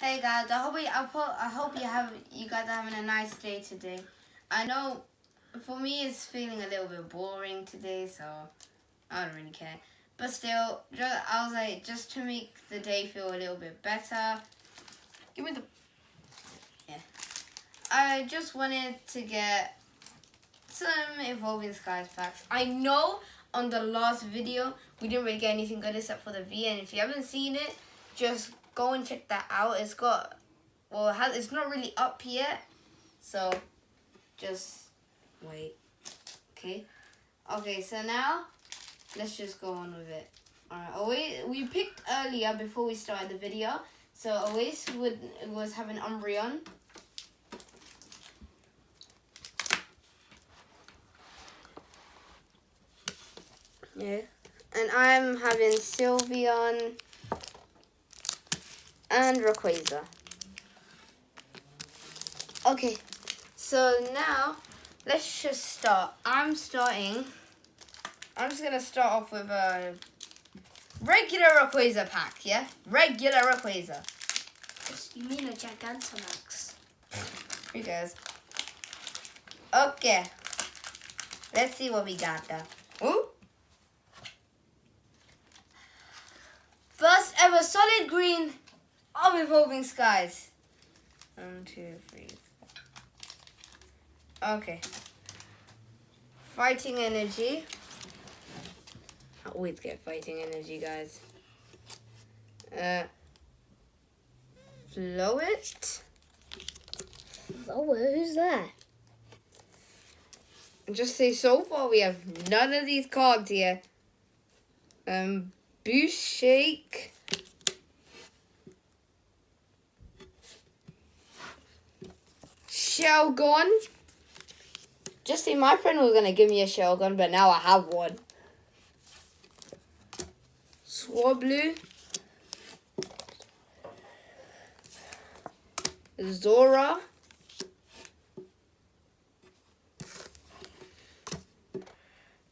Hey guys, I hope you guys are having a nice day today. I know for me it's feeling a little bit boring today, so I don't really care. But still, I was like, just to make the day feel a little bit better. Give me the I just wanted to get some Evolving Skies packs. I know on the last video we didn't really get anything good except for the V, and if you haven't seen it, just go and check that out. It's not really up yet, so just wait. Okay, so now let's just go on with it. Alright, we picked earlier before we started the video, so Oasis was having Umbreon. Yeah. And I'm having Sylveon and Rayquaza. Okay, so now let's just start. I'm just gonna start off with a regular Rayquaza pack, yeah? Regular Rayquaza. You mean a Gigantamax? Who cares? Okay. Let's see what we got though. Ooh. First ever solid green of Evolving Skies. 1, 2, 3, 4. Okay. Fighting Energy. I always get Fighting Energy, guys. Float. Who's that? Just say so far we have none of these cards here. Boost Shake. Shelgon. Just say my friend was gonna give me a Shelgon, but now I have one. Swablu. Zora.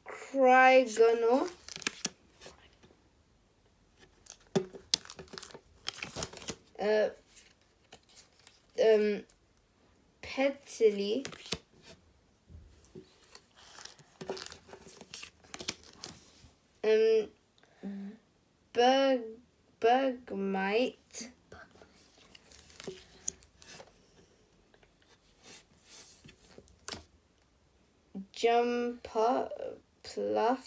Cryogonal. Petzily. Bergmite. Jumper Pluff.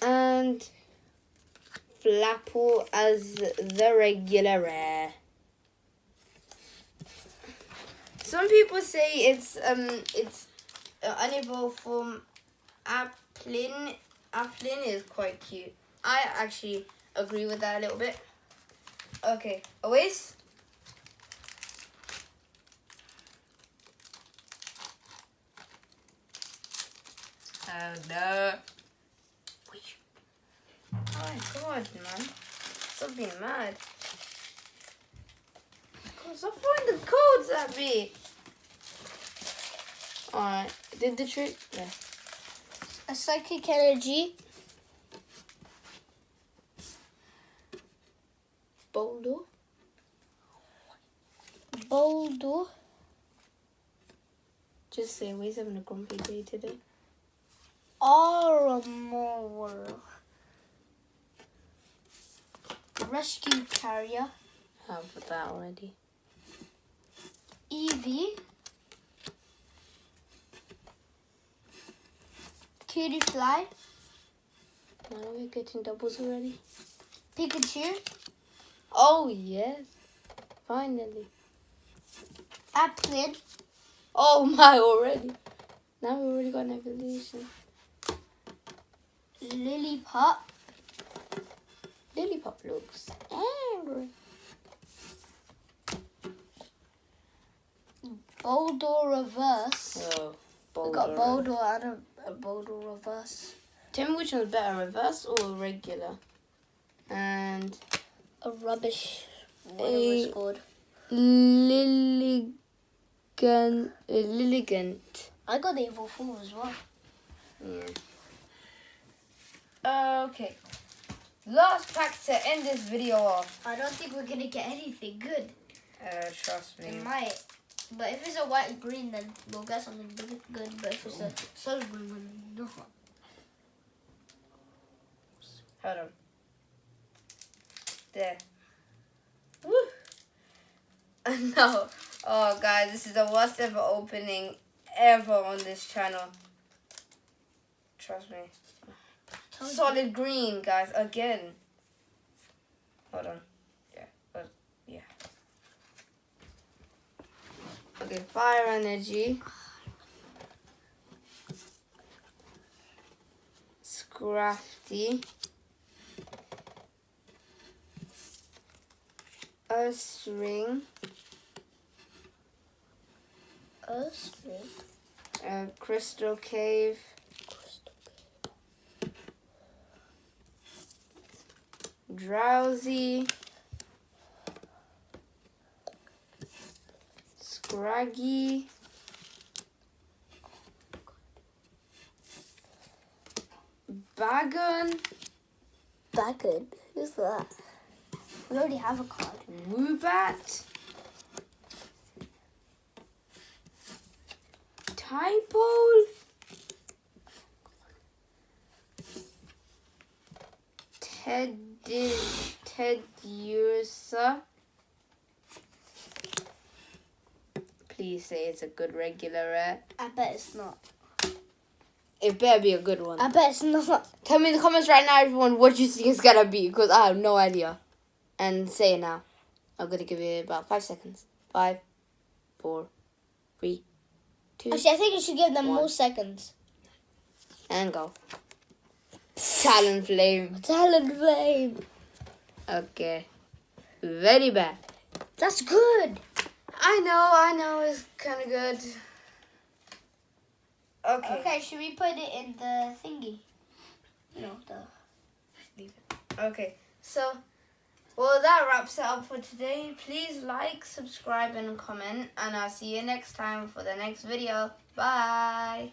And Flapple as the regular rare. Some people say it's unevolved form. Applin is quite cute. I actually agree with that a little bit. Okay, Oasis. Oh no. Oh my god, man. Stop being mad. God, stop throwing the codes at me. Alright, did the trick? Yeah. A Psychic Energy. Boulder. Just say we're having a grumpy day today. Armor. Rescue Carrier. I have that already. Eevee. Cutie Fly. Why are we getting doubles already? Pikachu. Oh yes. Finally. Applin. Oh my, already. Now we already got an evolution. Lillipup. Lillipup looks angry. Boulder Reverse. Oh, We got Boulder and a Boulder Reverse. Tell me which one's better, reverse or regular? And A rubbish. Whatever it's called. Lilligant. I got the Evil 4 as well. Yeah. Okay. Last pack to end this video off. I don't think we're gonna get anything good. Trust me. It might. But if it's a white and green, then we'll get something good. But if it's a solid green one, no. Hold on. There. Woo! No. Oh, guys, this is the worst ever opening ever on this channel. Trust me. Solid green, guys, again. Hold on. Yeah. Okay, fire energy. Scrafty. Earth string. Crystal cave. Drowsy. Scraggy. Bagon. Bagon? Who's that? We already have a card. Woobat. Typole. Teddiursa. Please say it's a good regular rare. I bet it's not. It better be a good one. I bet it's not. Tell me in the comments right now, everyone, what you think it's gonna be, because I have no idea. And say it now. I'm gonna give it about 5 seconds. 5, 4, 3, 2. Actually, I think you should give them 1. more seconds. And go. Talonflame. Talonflame. Okay. Very bad. That's good. I know, it's kind of good. Okay. Okay, should we put it in the thingy? You know, the... Leave it. Okay, so, well, that wraps it up for today. Please like, subscribe, and comment. And I'll see you next time for the next video. Bye.